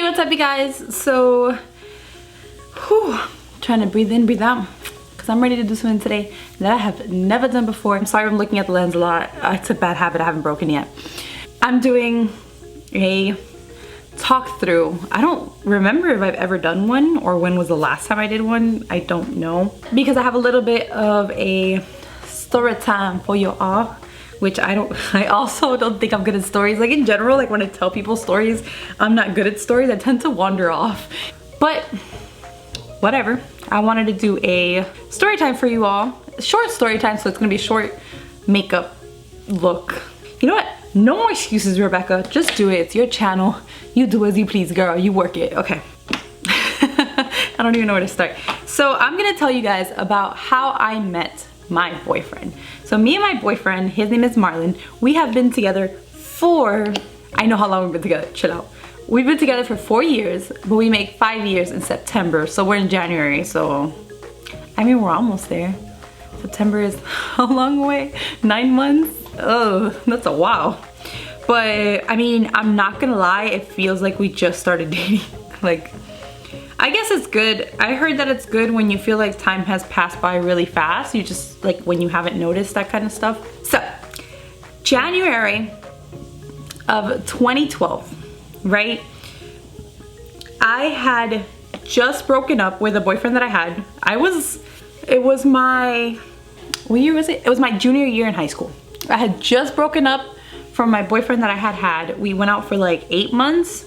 what's up you guys? So, trying to breathe in, breathe out, because I'm ready to do something today that I have never done before. I'm sorry I'm looking at the lens a lot. It's a bad habit I haven't broken yet. I'm doing a talk through. I don't remember if I've ever done one or when was the last time I did one. I don't know. Because I have a little bit of a story time for you all. Which I also don't think I'm good at stories. Like in general, like when I tell people stories, I'm not good at stories. I tend to wander off. But whatever. I wanted to do a story time for you all. A short story time, so it's gonna be a short makeup look. You know what? No more excuses, Rebecca. Just do it. It's your channel. You do as you please, girl. You work it. Okay. I don't even know where to start. So I'm gonna tell you guys about how I met my boyfriend. So me and my boyfriend, his name is Marlon, we have been together for, I know how long we've been together, chill out. We've been together for 4 years, but we make 5 years in September, so we're in January, so I mean we're almost there. September is how long away? 9 months? Oh, that's a wow. But I mean, I'm not gonna lie, it feels like we just started dating. Like, I guess it's good. I heard that it's good when you feel like time has passed by really fast. You just, like, when you haven't noticed that kind of stuff. So, January of 2012, right? I had just broken up with a boyfriend that I had. It was my, what year was it? It was my junior year in high school. I had just broken up from my boyfriend that I had. We went out for like 8 months.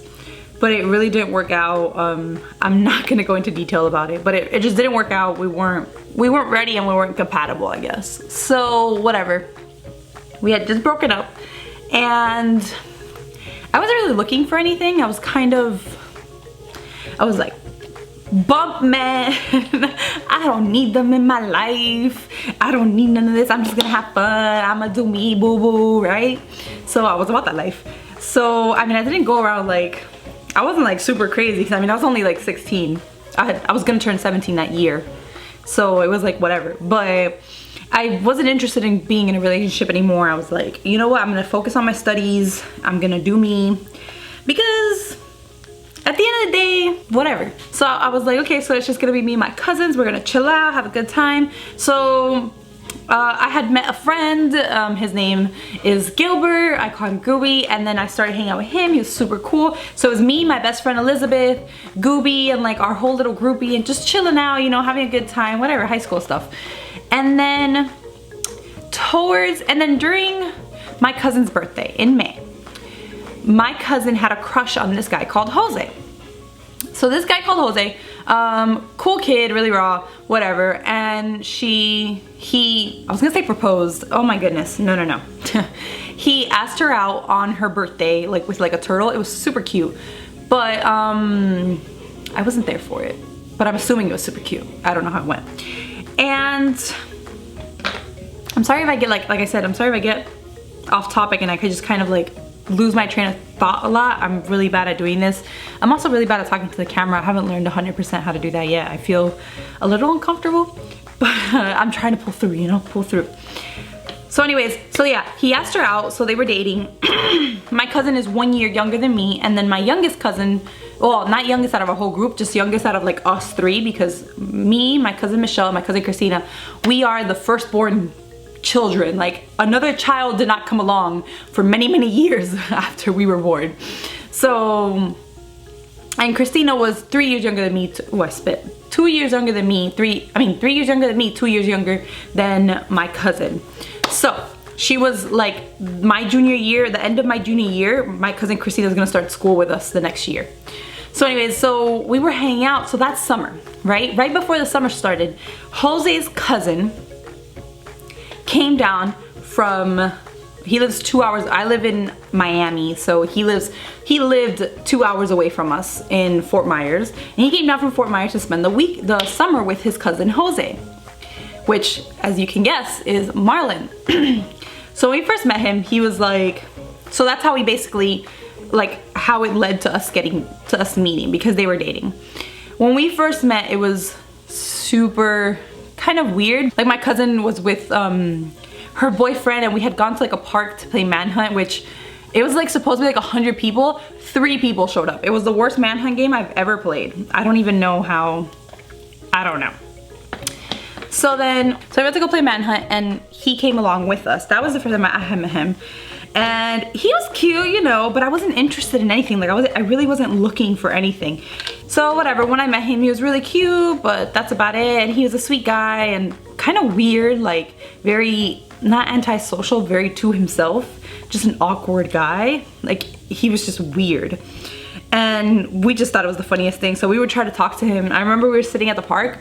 But it really didn't work out. I'm not gonna go into detail about it, but it just didn't work out. We weren't ready and we weren't compatible, I guess. So whatever. We had just broken up and I wasn't really looking for anything. I was like, bump man. I don't need them in my life. I don't need none of this. I'm just gonna have fun. I'm gonna do me, boo boo, right? So I was about that life. So, I mean, I didn't go around like, I wasn't like super crazy because I mean I was only like 16. I was gonna turn 17 that year, so it was like whatever. But I wasn't interested in being in a relationship anymore. I was like, you know what, I'm gonna focus on my studies. I'm gonna do me, because at the end of the day, whatever. So I was like, okay, so it's just gonna be me and my cousins. We're gonna chill out, have a good time. So I had met a friend, his name is Gilbert, I call him Gooby, and then I started hanging out with him. He was super cool. So it was me, my best friend Elizabeth, Gooby, and like our whole little groupie, and just chilling out, you know, having a good time, whatever, high school stuff. And then during my cousin's birthday in May, my cousin had a crush on this guy called Jose. So this guy called Jose, cool kid, really raw, whatever, and he, I was gonna say proposed, oh my goodness, no. He asked her out on her birthday, like with like a turtle. It was super cute, but I wasn't there for it, but I'm assuming it was super cute. I don't know how it went. And I'm sorry if I get like I said, I'm sorry if I get off topic and I could just kind of like lose my train of thought a lot. I'm really bad at doing this. I'm also really bad at talking to the camera. I haven't learned 100% how to do that yet. I feel a little uncomfortable, but I'm trying to pull through, you know, pull through. So anyways, so yeah, he asked her out, so they were dating. My cousin is 1 year younger than me, and then my youngest cousin, well, not youngest out of our whole group, just youngest out of like us three, because me, my cousin Michelle, and my cousin Christina, we are the firstborn children. Like, another child did not come along for many years after we were born. So, and Christina was 3 years younger than me. Oh, I spit. 2 years younger than me. 3 years younger than me, 2 years younger than my cousin. So she was like my junior year, the end of my junior year, my cousin Christina was gonna start school with us the next year. So anyways, so we were hanging out. So that's summer, right? Right before the summer started, Jose's cousin came down from, he lives 2 hours, I live in Miami, so he lived 2 hours away from us in Fort Myers, and he came down from Fort Myers to spend the summer with his cousin Jose, which, as you can guess, is Marlon. So when we first met him, he was like, so that's how we basically, like, how it led to us meeting, because they were dating. When we first met, it was super kind of weird. Like, my cousin was with her boyfriend, and we had gone to like a park to play manhunt, which It was like supposed to be like 100 people. 3 people showed up. It was the worst manhunt game I've ever played. I don't even know how, I don't know. So I went to go play manhunt and he came along with us. That was the first time I had met him. And he was cute, you know, but I wasn't interested in anything. Like I really wasn't looking for anything. So whatever, when I met him, he was really cute, but that's about it. And he was a sweet guy and kind of weird, like very, not antisocial, very to himself. Just an awkward guy. Like he was just weird. And we just thought it was the funniest thing. So we would try to talk to him. I remember we were sitting at the park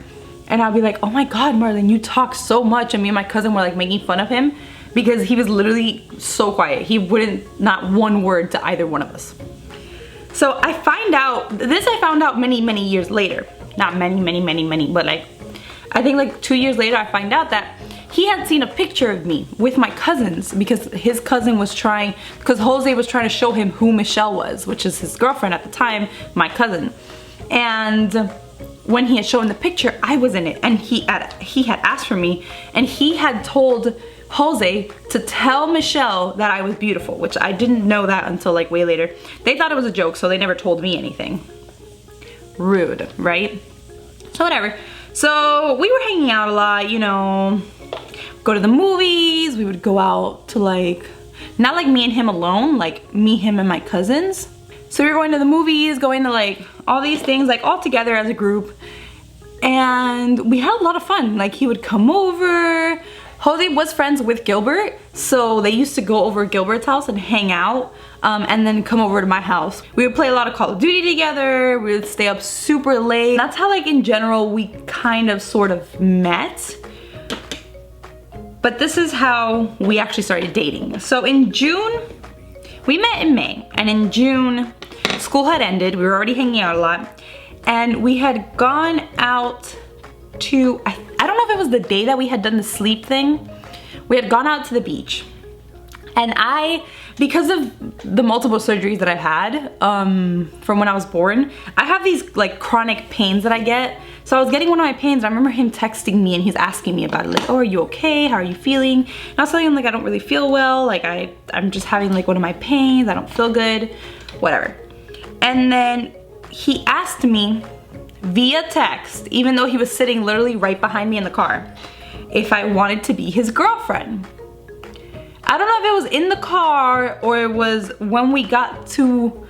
and I'd be like, oh my God, Marlon, you talk so much. And me and my cousin were like making fun of him because he was literally so quiet. He wouldn't, not one word to either one of us. So I found out many, many years later. Not many, but like, I think like 2 years later, I find out that he had seen a picture of me with my cousins because his cousin was because Jose was trying to show him who Michelle was, which is his girlfriend at the time, my cousin. And when he had shown the picture, I was in it, and he had asked for me, and he had told Jose to tell Michelle that I was beautiful, which I didn't know that until like way later. They thought it was a joke, so they never told me anything. Rude, right? So whatever. So we were hanging out a lot, you know, go to the movies. We would go out to like, not like me and him alone, like me, him, and my cousins. So we were going to the movies, going to like all these things, like all together as a group. And we had a lot of fun. Like he would come over. Jose was friends with Gilbert, so they used to go over to Gilbert's house and hang out, and then come over to my house. We would play a lot of Call of Duty together. We would stay up super late. That's how like in general we kind of sort of met. But this is how we actually started dating. So in June, we met in May, and in June, school had ended. We were already hanging out a lot, and we had gone out to, I don't know if it was the day that we had done the sleep thing. We had gone out to the beach. And because of the multiple surgeries that I've had from when I was born, I have these like chronic pains that I get. So I was getting one of my pains. I remember him texting me and he's asking me about it. Like, oh, are you okay? How are you feeling? And I was telling him like, I don't really feel well. Like I'm just having like one of my pains. I don't feel good, whatever. And then he asked me via text, even though he was sitting literally right behind me in the car, if I wanted to be his girlfriend. I don't know if it was in the car or it was when we got to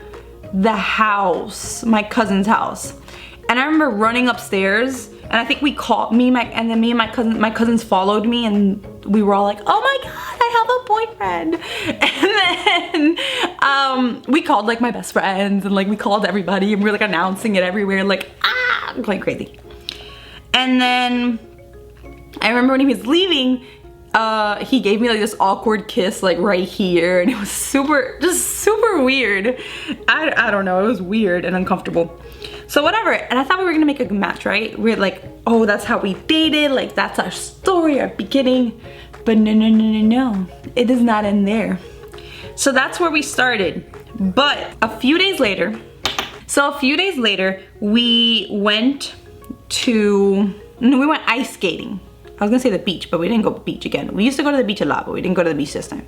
the house, my cousin's house. And I remember running upstairs, and I think we called me and my cousins followed me, and we were all like, oh my God, I have a boyfriend. And then we called like my best friends, and like we called everybody, and we were like announcing it everywhere, like I'm going crazy. And then I remember when he was leaving, he gave me like this awkward kiss like right here, and it was just super weird. I don't know, it was weird and uncomfortable. So whatever, and I thought we were gonna make a good match, right? We were like, oh, that's how we dated, like that's our story, our beginning. But no, it is not in there. So that's where we started. But a few days later, we went ice skating. I was gonna say the beach, but we didn't go to the beach again. We used to go to the beach a lot, but we didn't go to the beach this time.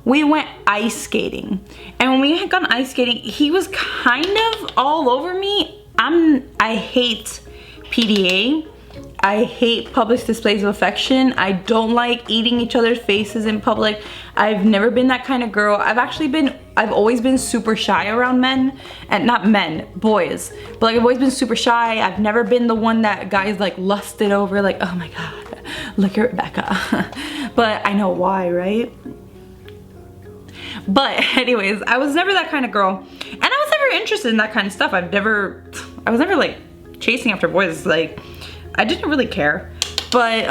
We went ice skating. And when we had gone ice skating, he was kind of all over me. I hate PDA. I hate public displays of affection. I don't like eating each other's faces in public. I've never been that kind of girl. I've always been super shy around men, and not men, boys. But like I've always been super shy. I've never been the one that guys like lusted over, like, oh my God, look at Rebecca. But I know why, right? But anyways, I was never that kind of girl. And I was never interested in that kind of stuff. I was never like chasing after boys. Like, I didn't really care. But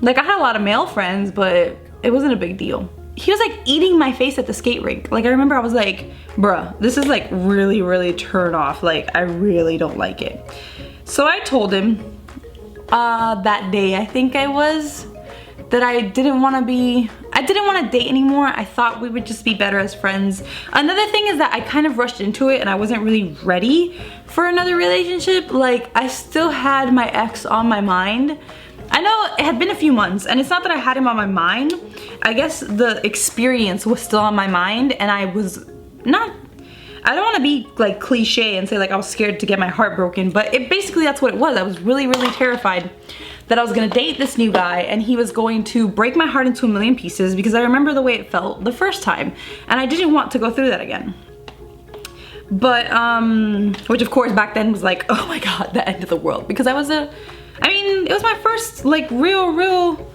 like I had a lot of male friends, but it wasn't a big deal. He was like eating my face at the skate rink. Like I remember I was like, bruh, this is like really, really turn off. Like I really don't like it. So I told him that day, I think I was, that I didn't want to date anymore. I thought we would just be better as friends. Another thing is that I kind of rushed into it and I wasn't really ready for another relationship. Like I still had my ex on my mind. I I know it had been a few months, and it's not that I had him on my mind. I guess the experience was still on my mind, and I was not, I don't want to be like cliche and say like I was scared to get my heart broken, but basically that's what it was. I was really, really terrified that I was gonna date this new guy and he was going to break my heart into a million pieces, because I remember the way it felt the first time, and I didn't want to go through that again. But, which of course back then was like, oh my god, the end of the world, because I mean, it was my first like real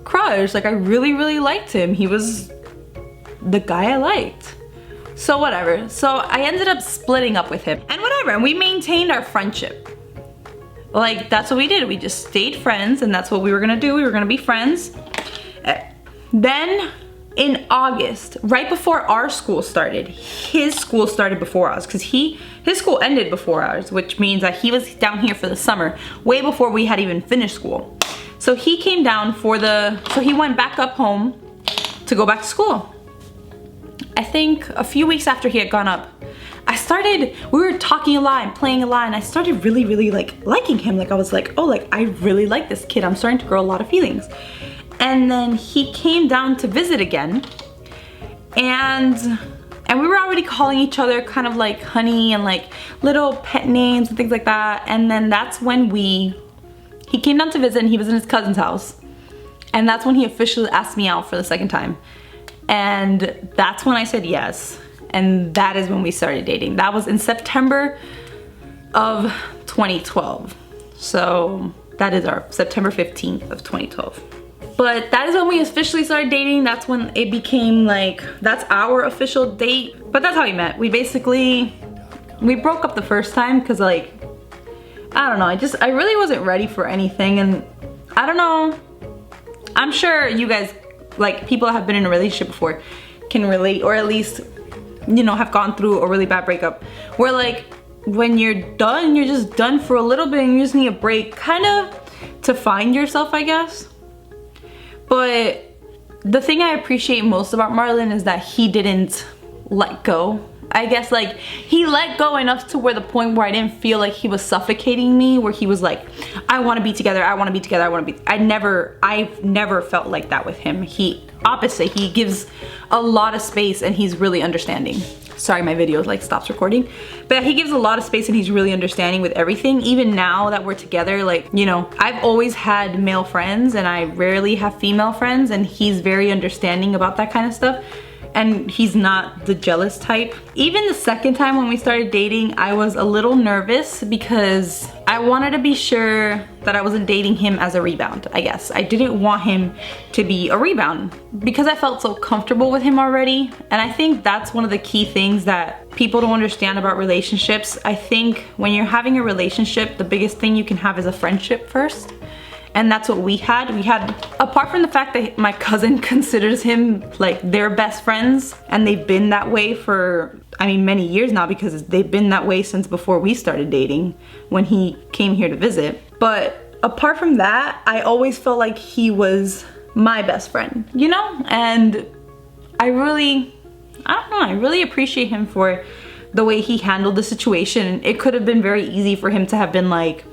crush. Like I really, really liked him. He was the guy I liked. So whatever. So I ended up splitting up with him, and whatever, and we maintained our friendship. Like that's what we did. We just stayed friends, and that's what we were gonna do. We were gonna be friends. Then in August, right before our school started, his school started before ours, because his school ended before ours, which means that he was down here for the summer, way before we had even finished school. So he came down so he went back up home to go back to school. I think a few weeks after he had gone up, we were talking a lot and playing a lot, and I started really, really like liking him. Like I was like, oh, like I really like this kid. I'm starting to grow a lot of feelings. And then he came down to visit again, and we were already calling each other kind of like honey and like little pet names and things like that. And then that's when he came down to visit, and he was in his cousin's house, and that's when he officially asked me out for the second time. And that's when I said yes, and that is when we started dating. That was in September of 2012. So that is our September 15th of 2012. But that is when we officially started dating. That's when it became like, that's our official date. But that's how we met. We broke up the first time because like, I don't know, I really wasn't ready for anything. And I don't know, I'm sure you guys, like people that have been in a relationship before can relate, or at least, you know, have gone through a really bad breakup where like when you're done, you're just done for a little bit and you just need a break kind of to find yourself, I guess. But the thing I appreciate most about Marlon is that he didn't let go. I guess like he let go enough to where the point where I didn't feel like he was suffocating me, where he was like, I want to be together, I want to be together, I want to be. I've never felt like that with him. Opposite, he gives a lot of space and he's really understanding. Sorry, my video like stops recording. But he gives a lot of space and he's really understanding with everything. Even now that we're together, like, you know, I've always had male friends and I rarely have female friends, and he's very understanding about that kind of stuff. And he's not the jealous type. Even the second time when we started dating, I was a little nervous because I wanted to be sure that I wasn't dating him as a rebound, I guess. I didn't want him to be a rebound because I felt so comfortable with him already. And I think that's one of the key things that people don't understand about relationships. I think when you're having a relationship, the biggest thing you can have is a friendship first. And that's what we had. Apart from the fact that my cousin considers him like their best friends, and they've been that way for, I mean, many years now, because they've been that way since before we started dating, when he came here to visit. But apart from that, I always felt like he was my best friend, you know? And I don't know, I really appreciate him for the way he handled the situation. It could have been very easy for him to have been like,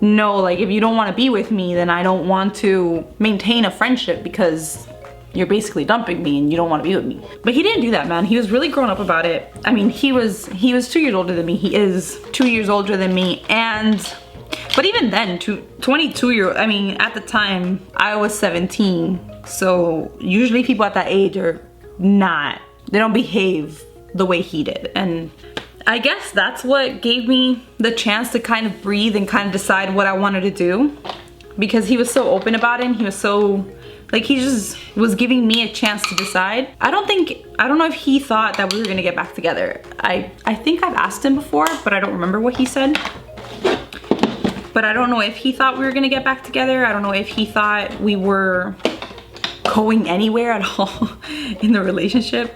no, like if you don't want to be with me, then I don't want to maintain a friendship because you're basically dumping me and you don't want to be with me. But he didn't do that, man. He was really grown up about it. I mean, he was 2 years older than me. He is 2 years older than me. But even then, 22-year-old, I mean, at the time I was 17. So usually people at that age they don't behave the way he did. And I guess that's what gave me the chance to kind of breathe and kind of decide what I wanted to do, because he was so open about it, and he was so, like, he just was giving me a chance to decide. I don't know if he thought that we were gonna get back together. I think I've asked him before, but I don't remember what he said. But I don't know if he thought we were gonna get back together. I don't know if he thought we were going anywhere at all in the relationship.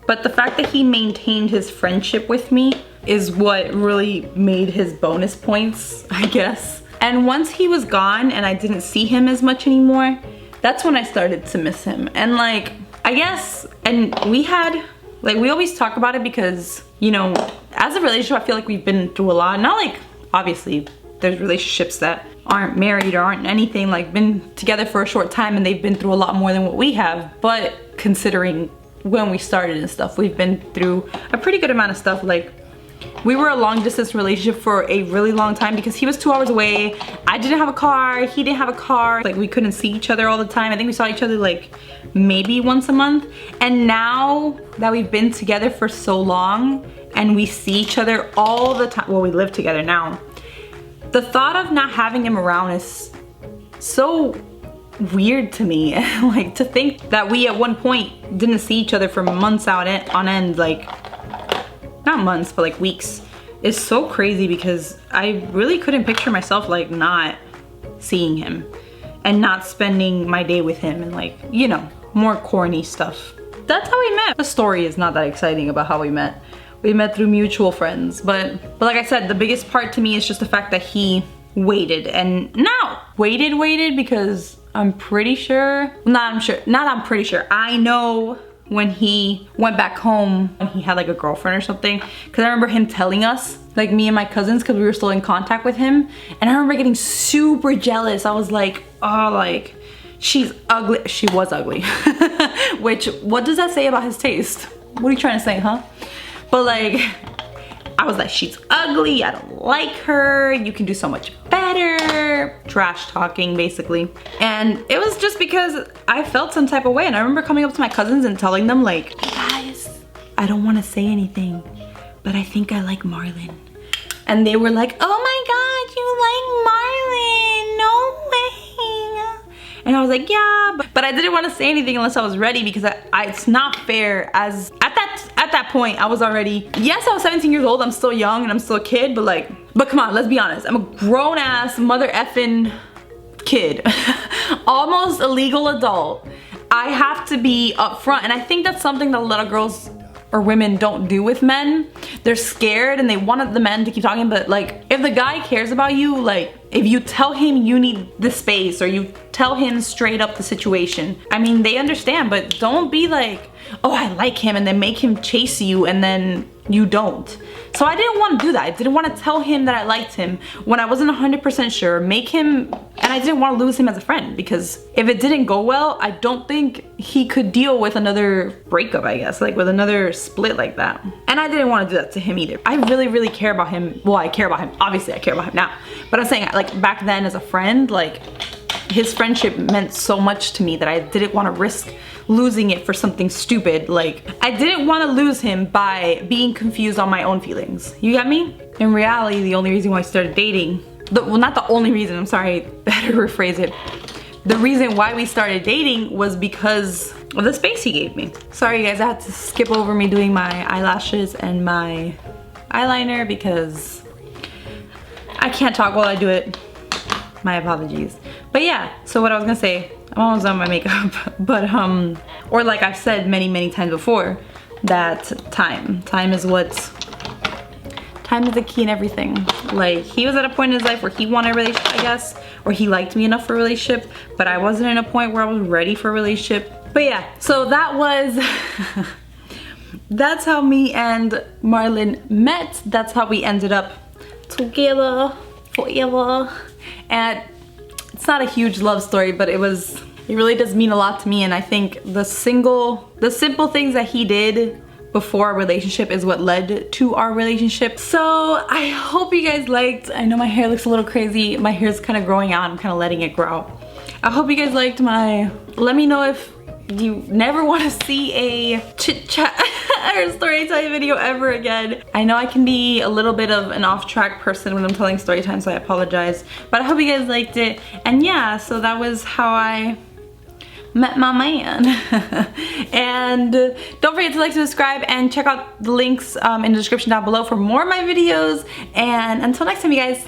But the fact that he maintained his friendship with me is what really made his bonus points, I guess. And once he was gone and I didn't see him as much anymore, that's when I started to miss him. And like, I guess, and we always talk about it because, you know, as a relationship, I feel like we've been through a lot. Not like, obviously, there's relationships that aren't married or aren't anything, like been together for a short time and they've been through a lot more than what we have. But considering when we started and stuff, we've been through a pretty good amount of stuff. Like, we were a long distance relationship for a really long time because he was 2 hours away. I didn't have a car, he didn't have a car. Like, we couldn't see each other all the time. I think we saw each other like maybe once a month. And now that we've been together for so long and we see each other all the time, well, we live together now, the thought of not having him around is so weird to me. Like, to think that we at one point didn't see each other for months on end, like, not months, but like weeks, is so crazy because I really couldn't picture myself like not seeing him and not spending my day with him and, like, you know, more corny stuff. That's how we met. The story is not that exciting about how we met. We met through mutual friends, but like I said, the biggest part to me is just the fact that he waited. And now waited because I'm pretty sure, I know when he went back home and he had like a girlfriend or something, because I remember him telling us, like me and my cousins, because we were still in contact with him, and I remember getting super jealous. I was like, oh, like, she's ugly. She was ugly. Which, what does that say about his taste? What are you trying to say, huh? But like, I was like, she's ugly, I don't like her, you can do so much better. Trash talking, basically. And it was just because I felt some type of way. And I remember coming up to my cousins and telling them, like, guys, I don't want to say anything, but I think I like Marlon. And they were like, oh my God, you like Marlon, no way. And I was like, yeah, but I didn't want to say anything unless I was ready, because it's not fair. As at that point, I was already, yes, I was 17 years old, I'm still young and I'm still a kid, but come on, let's be honest. I'm a grown ass mother effing kid, almost a legal adult. I have to be upfront, and I think that's something that a lot of girls or women don't do with men. They're scared and they want the men to keep talking, but like, if the guy cares about you, like, if you tell him you need the space or you tell him straight up the situation, I mean, they understand, but don't be like, oh, I like him, and then make him chase you and then you don't. So I didn't want to do that. I didn't want to tell him that I liked him when I wasn't 100% sure, make him, and I didn't want to lose him as a friend, because if it didn't go well, I don't think he could deal with another breakup, I guess, like with another split like that. And I didn't want to do that to him either. I really, really care about him. Well, I care about him. Obviously, I care about him now. But I'm saying, like, back then as a friend, like, his friendship meant so much to me that I didn't want to risk losing it for something stupid. Like, I didn't want to lose him by being confused on my own feelings. You get me? In reality, the only reason why I started dating, well, not the only reason, I'm sorry, better rephrase it. The reason why we started dating was because of the space he gave me. Sorry guys, I had to skip over me doing my eyelashes and my eyeliner because I can't talk while I do it. My apologies. But yeah, so what I was gonna say, I'm almost done with my makeup, but or like I've said many, many times before, that time is the key in everything. Like, he was at a point in his life where he wanted a relationship, I guess, or he liked me enough for a relationship, but I wasn't in a point where I was ready for a relationship. But yeah, so that was, that's how me and Marlon met. That's how we ended up together forever. And it's not a huge love story, but it really does mean a lot to me. And I think the simple things that he did before our relationship is what led to our relationship. So I hope you guys liked. I know my hair looks a little crazy. My hair's kind of growing out. I'm kind of letting it grow out. I hope you guys liked let me know if you never want to see a chit chat or story time video ever again. I know I can be a little bit of an off-track person when I'm telling story time, so I apologize. But I hope you guys liked it. And yeah, so that was how I met my man. And don't forget to like, subscribe, and check out the links in the description down below for more of my videos. And until next time, you guys,